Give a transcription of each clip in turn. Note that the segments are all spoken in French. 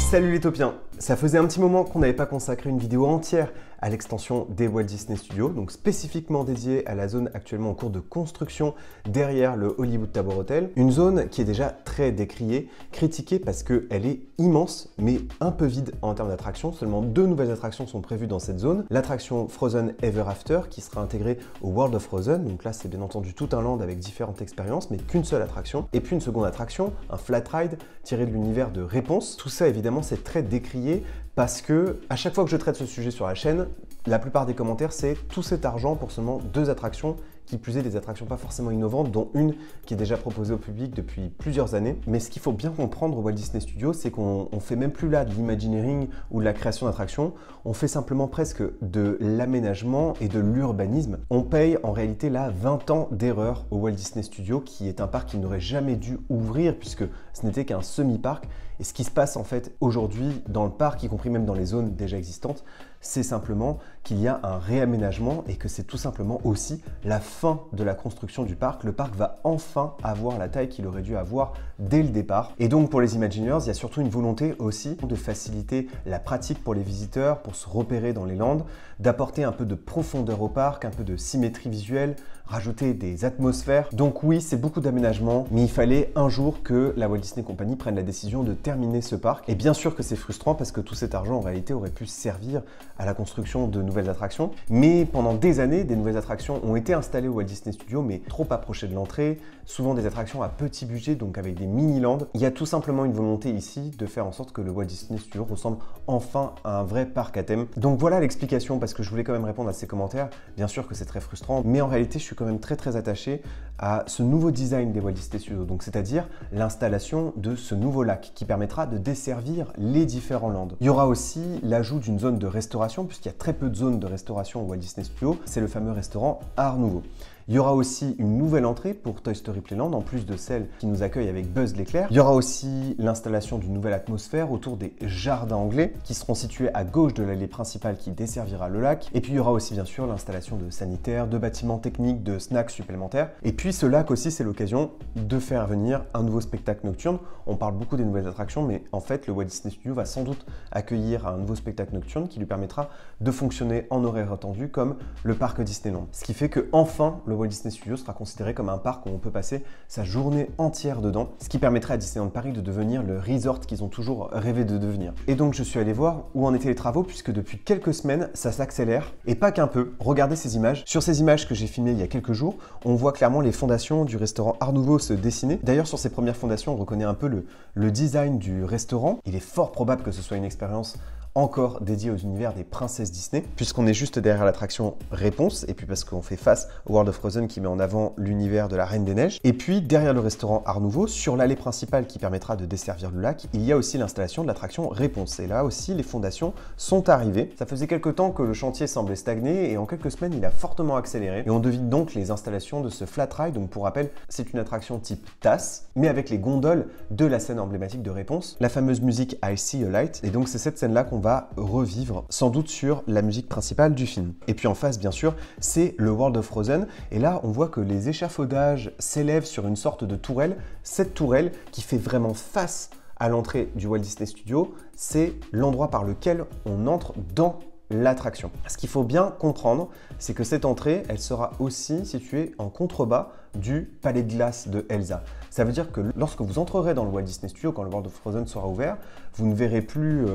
Salut les topiens! Ça faisait un petit moment qu'on n'avait pas consacré une vidéo entière à l'extension des Walt Disney Studios, donc spécifiquement dédiée à la zone actuellement en cours de construction derrière le Hollywood Tower Hotel. Une zone qui est déjà très décriée, critiquée parce qu'elle est immense, mais un peu vide en termes d'attractions. Seulement 2 nouvelles attractions sont prévues dans cette zone. L'attraction Frozen Ever After, qui sera intégrée au World of Frozen, donc là c'est bien entendu tout un land avec différentes expériences, mais qu'une seule attraction. Et puis une seconde attraction, un flat ride tiré de l'univers de Réponse. Tout ça évidemment c'est très décrié parce que à chaque fois que je traite ce sujet sur la chaîne, la plupart des commentaires c'est tout cet argent pour seulement 2 attractions, qui plus est des attractions pas forcément innovantes, dont une qui est déjà proposée au public depuis plusieurs années. Mais ce qu'il faut bien comprendre au Walt Disney Studios, c'est qu'on fait même plus là de l'imagineering ou de la création d'attractions, on fait simplement presque de l'aménagement et de l'urbanisme. On paye en réalité là 20 ans d'erreur au Walt Disney Studios, qui est un parc qui n'aurait jamais dû ouvrir puisque ce n'était qu'un semi-parc. Et ce qui se passe en fait aujourd'hui dans le parc, y compris même dans les zones déjà existantes, c'est simplement qu'il y a un réaménagement et que c'est tout simplement aussi la fin de la construction du parc. Le parc va enfin avoir la taille qu'il aurait dû avoir dès le départ. Et donc pour les Imagineers, il y a surtout une volonté aussi de faciliter la pratique pour les visiteurs, pour se repérer dans les landes, d'apporter un peu de profondeur au parc, un peu de symétrie visuelle, rajouter des atmosphères. Donc oui, c'est beaucoup d'aménagement, mais il fallait un jour que la Walt Disney Company prenne la décision de terminer ce parc. Et bien sûr que c'est frustrant parce que tout cet argent en réalité aurait pu servir à la construction de nouvelles attractions. Mais pendant des années, des nouvelles attractions ont été installées au Walt Disney Studios, mais trop approchées de l'entrée, souvent des attractions à petit budget, donc avec des mini-lands. Il y a tout simplement une volonté ici de faire en sorte que le Walt Disney Studios ressemble enfin à un vrai parc à thème. Donc voilà l'explication, parce que je voulais quand même répondre à ces commentaires. Bien sûr que c'est très frustrant, mais en réalité je suis quand même très attaché à ce nouveau design des Walt Disney Studios, donc c'est-à-dire l'installation de ce nouveau lac qui permettra de desservir les différents lands. Il y aura aussi l'ajout d'une zone de restauration, puisqu'il y a très peu de zones de restauration au Walt Disney Studios. C'est le fameux restaurant Art Nouveau. Il y aura aussi une nouvelle entrée pour Toy Story Playland, en plus de celle qui nous accueille avec Buzz l'éclair. Il y aura aussi l'installation d'une nouvelle atmosphère autour des jardins anglais, qui seront situés à gauche de l'allée principale qui desservira le lac. Et puis il y aura aussi bien sûr l'installation de sanitaires, de bâtiments techniques, de snacks supplémentaires. Et puis ce lac aussi, c'est l'occasion de faire venir un nouveau spectacle nocturne. On parle beaucoup des nouvelles attractions, mais en fait le Walt Disney Studios va sans doute accueillir un nouveau spectacle nocturne qui lui permettra de fonctionner en horaire attendu comme le parc Disneyland. Ce qui fait que enfin le Walt Disney Studios sera considéré comme un parc où on peut passer sa journée entière dedans, ce qui permettrait à Disneyland Paris de devenir le resort qu'ils ont toujours rêvé de devenir. Et donc je suis allé voir où en étaient les travaux, puisque depuis quelques semaines ça s'accélère, et pas qu'un peu. Regardez ces images. Sur ces images que j'ai filmées il y a quelques jours, on voit clairement les fondations du restaurant Art Nouveau se dessiner. D'ailleurs sur ces premières fondations, on reconnaît un peu le design du restaurant. Il est fort probable que ce soit une expérience encore dédié aux univers des princesses Disney, puisqu'on est juste derrière l'attraction Réponse, et puis parce qu'on fait face au World of Frozen qui met en avant l'univers de la Reine des Neiges. Et puis derrière le restaurant Art Nouveau, sur l'allée principale qui permettra de desservir le lac, il y a aussi l'installation de l'attraction Réponse. Et là aussi, les fondations sont arrivées. Ça faisait quelques temps que le chantier semblait stagner, et en quelques semaines, il a fortement accéléré. Et on devine donc les installations de ce flat ride. Donc pour rappel, c'est une attraction type TAS, mais avec les gondoles de la scène emblématique de Réponse, la fameuse musique I See a Light. Et donc c'est cette scène-là qu'on va revivre, sans doute sur la musique principale du film. Et puis en face, bien sûr, c'est le World of Frozen. Et là, on voit que les échafaudages s'élèvent sur une sorte de tourelle. Cette tourelle qui fait vraiment face à l'entrée du Walt Disney Studios, c'est l'endroit par lequel on entre dans l'attraction. Ce qu'il faut bien comprendre, c'est que cette entrée, elle sera aussi située en contrebas du palais de glace de Elsa. Ça veut dire que lorsque vous entrerez dans le Walt Disney Studios, quand le World of Frozen sera ouvert, vous ne verrez plus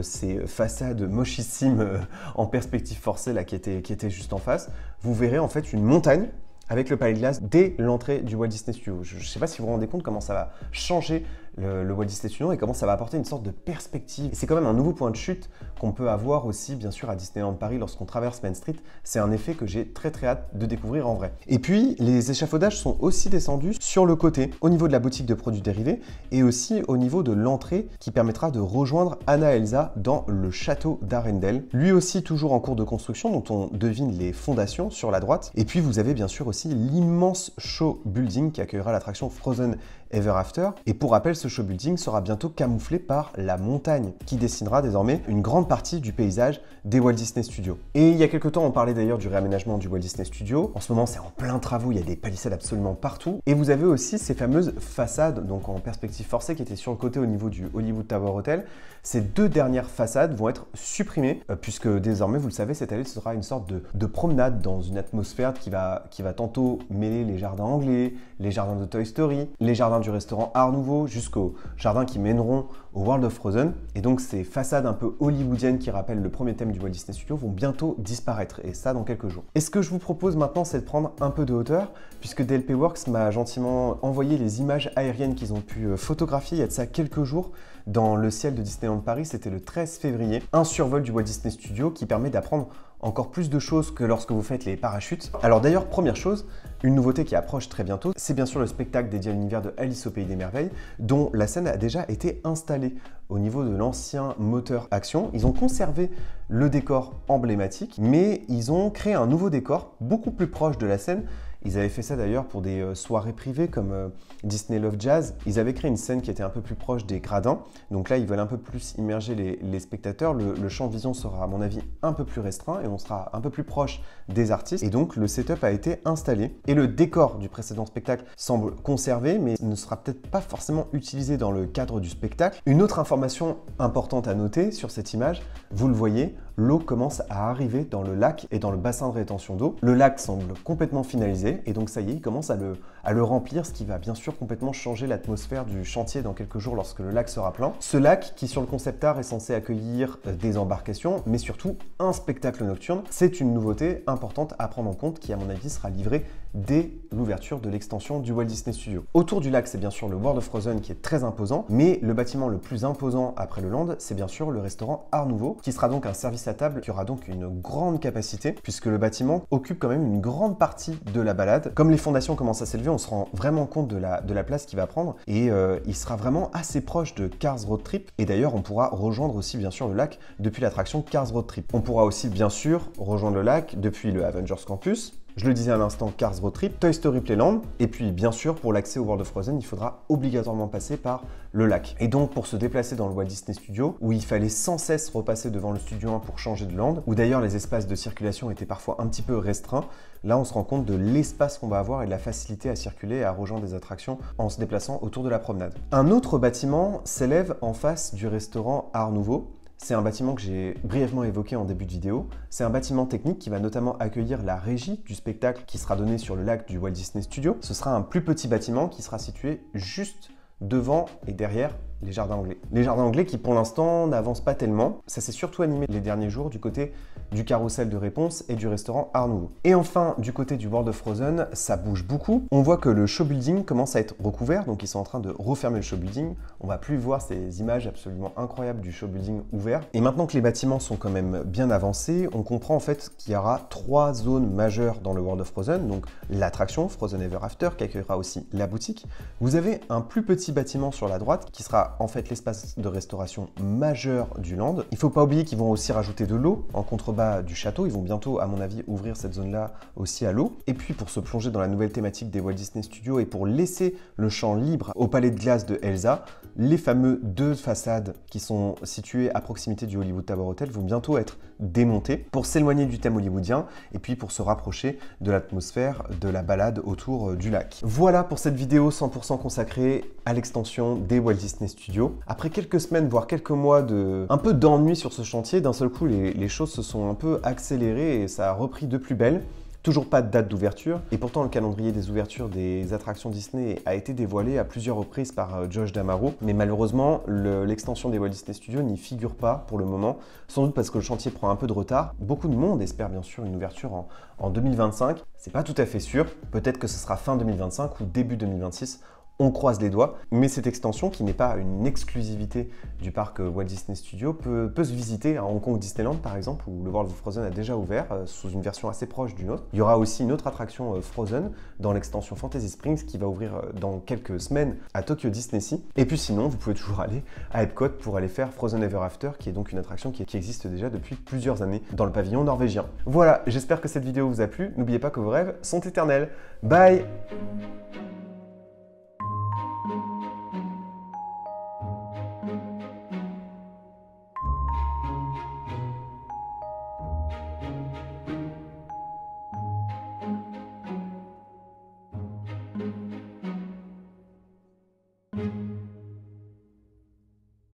ces façades mochissimes en perspective forcée là, qui étaient juste en face. Vous verrez en fait une montagne avec le palais de glace dès l'entrée du Walt Disney Studios. Je ne sais pas si vous vous rendez compte comment ça va changer le Walt Disney Studios et comment ça va apporter une sorte de perspective. Et c'est quand même un nouveau point de chute qu'on peut avoir aussi bien sûr à Disneyland Paris lorsqu'on traverse Main Street. C'est un effet que j'ai très hâte de découvrir en vrai. Et puis les échafaudages sont aussi descendus sur le côté, au niveau de la boutique de produits dérivés et aussi au niveau de l'entrée qui permettra de rejoindre Anna et Elsa dans le château d'Arendelle. Lui aussi toujours en cours de construction, dont on devine les fondations sur la droite. Et puis vous avez bien sûr aussi l'immense show building qui accueillera l'attraction Frozen Ever After. Et pour rappel, ce show building sera bientôt camouflé par la montagne, qui dessinera désormais une grande partie du paysage des Walt Disney Studios. Et il y a quelques temps, on parlait d'ailleurs du réaménagement du Walt Disney Studios. En ce moment, c'est en plein travaux, il y a des palissades absolument partout. Et vous avez aussi ces fameuses façades, donc en perspective forcée, qui étaient sur le côté au niveau du Hollywood Tower Hotel. Ces deux dernières façades vont être supprimées, puisque désormais, vous le savez, cette allée sera une sorte de promenade dans une atmosphère qui va tantôt mêler les jardins anglais, les jardins de Toy Story, les jardins du restaurant Art Nouveau, jusqu'aux jardins qui mèneront au World of Frozen. Et donc ces façades un peu hollywoodiennes qui rappellent le premier thème du Walt Disney Studios vont bientôt disparaître, et ça dans quelques jours. Et ce que je vous propose maintenant, c'est de prendre un peu de hauteur, puisque DLP Works m'a gentiment envoyé les images aériennes qu'ils ont pu photographier il y a de ça quelques jours dans le ciel de Disneyland Paris. C'était le 13 février, un survol du Walt Disney Studio qui permet d'apprendre encore plus de choses que lorsque vous faites les parachutes. Alors d'ailleurs, première chose, une nouveauté qui approche très bientôt, c'est bien sûr le spectacle dédié à l'univers de Alice au Pays des Merveilles, dont la scène a déjà été installée au niveau de l'ancien moteur Action. Ils ont conservé le décor emblématique, mais ils ont créé un nouveau décor beaucoup plus proche de la scène. Ils avaient fait ça d'ailleurs pour des soirées privées comme Disney Love Jazz. Ils avaient créé une scène qui était un peu plus proche des gradins. Donc là, ils veulent un peu plus immerger les spectateurs. Le champ de vision sera, à mon avis, un peu plus restreint et on sera un peu plus proche des artistes. Et donc, le setup a été installé. Et le décor du précédent spectacle semble conservé, mais ne sera peut-être pas forcément utilisé dans le cadre du spectacle. Une autre information importante à noter sur cette image, vous le voyez, l'eau commence à arriver dans le lac et dans le bassin de rétention d'eau. Le lac semble complètement finalisé et donc ça y est, il commence à le remplir, ce qui va bien sûr complètement changer l'atmosphère du chantier dans quelques jours lorsque le lac sera plein. Ce lac qui sur le concept art est censé accueillir des embarcations, mais surtout un spectacle nocturne, c'est une nouveauté importante à prendre en compte qui à mon avis sera livrée dès l'ouverture de l'extension du Walt Disney Studio. Autour du lac, c'est bien sûr le World of Frozen qui est très imposant, mais le bâtiment le plus imposant après le Land, c'est bien sûr le restaurant Art Nouveau, qui sera donc un service à table qui aura donc une grande capacité, puisque le bâtiment occupe quand même une grande partie de la balade. Comme les fondations commencent à s'élever, on se rend vraiment compte de la place qu'il va prendre, et il sera vraiment assez proche de Cars Road Trip, et d'ailleurs on pourra rejoindre aussi bien sûr le lac depuis l'attraction Cars Road Trip. On pourra aussi bien sûr rejoindre le lac depuis le Avengers Campus. Je le disais à l'instant, Cars Road Trip, Toy Story Playland, et puis bien sûr pour l'accès au World of Frozen, il faudra obligatoirement passer par le lac. Et donc pour se déplacer dans le Walt Disney Studio, où il fallait sans cesse repasser devant le Studio 1 pour changer de land, où d'ailleurs les espaces de circulation étaient parfois un petit peu restreints, là on se rend compte de l'espace qu'on va avoir et de la facilité à circuler et à rejoindre des attractions en se déplaçant autour de la promenade. Un autre bâtiment s'élève en face du restaurant Art Nouveau. C'est un bâtiment que j'ai brièvement évoqué en début de vidéo. C'est un bâtiment technique qui va notamment accueillir la régie du spectacle qui sera donné sur le lac du Walt Disney Studio. Ce sera un plus petit bâtiment qui sera situé juste devant et derrière les jardins anglais. Les jardins anglais qui pour l'instant n'avancent pas tellement. Ça s'est surtout animé les derniers jours du côté du carrousel de réponse et du restaurant Art Nouveau. Et enfin, du côté du World of Frozen, ça bouge beaucoup. On voit que le show building commence à être recouvert, donc ils sont en train de refermer le show building. On va plus voir ces images absolument incroyables du show building ouvert. Et maintenant que les bâtiments sont quand même bien avancés, on comprend en fait qu'il y aura 3 zones majeures dans le World of Frozen, donc l'attraction Frozen Ever After qui accueillera aussi la boutique. Vous avez un plus petit bâtiment sur la droite qui sera en fait l'espace de restauration majeur du land. Il ne faut pas oublier qu'ils vont aussi rajouter de l'eau en contrebas du château. Ils vont bientôt, à mon avis, ouvrir cette zone-là aussi à l'eau. Et puis pour se plonger dans la nouvelle thématique des Walt Disney Studios et pour laisser le champ libre au palais de glace de Elsa, les fameux 2 façades qui sont situées à proximité du Hollywood Tower Hotel vont bientôt être démontées pour s'éloigner du thème hollywoodien et puis pour se rapprocher de l'atmosphère de la balade autour du lac. Voilà pour cette vidéo 100% consacrée à l'extension des Walt Disney Studios. Après quelques semaines, voire quelques mois un peu d'ennui sur ce chantier, d'un seul coup, les choses se sont un peu accélérées et ça a repris de plus belle. Toujours pas de date d'ouverture, et pourtant le calendrier des ouvertures des attractions Disney a été dévoilé à plusieurs reprises par Josh D'Amaro, mais malheureusement l'extension des Walt Disney Studios n'y figure pas pour le moment, sans doute parce que le chantier prend un peu de retard. Beaucoup de monde espère bien sûr une ouverture en 2025, c'est pas tout à fait sûr, peut-être que ce sera fin 2025 ou début 2026. On croise les doigts, mais cette extension, qui n'est pas une exclusivité du parc Walt Disney Studios, peut se visiter à Hong Kong Disneyland par exemple, où le World of Frozen a déjà ouvert sous une version assez proche d'une autre. Il y aura aussi une autre attraction Frozen dans l'extension Fantasy Springs qui va ouvrir dans quelques semaines à Tokyo Disney Sea. Et puis sinon, vous pouvez toujours aller à Epcot pour aller faire Frozen Ever After, qui est donc une attraction qui existe déjà depuis plusieurs années dans le pavillon norvégien. Voilà, j'espère que cette vidéo vous a plu. N'oubliez pas que vos rêves sont éternels. Bye!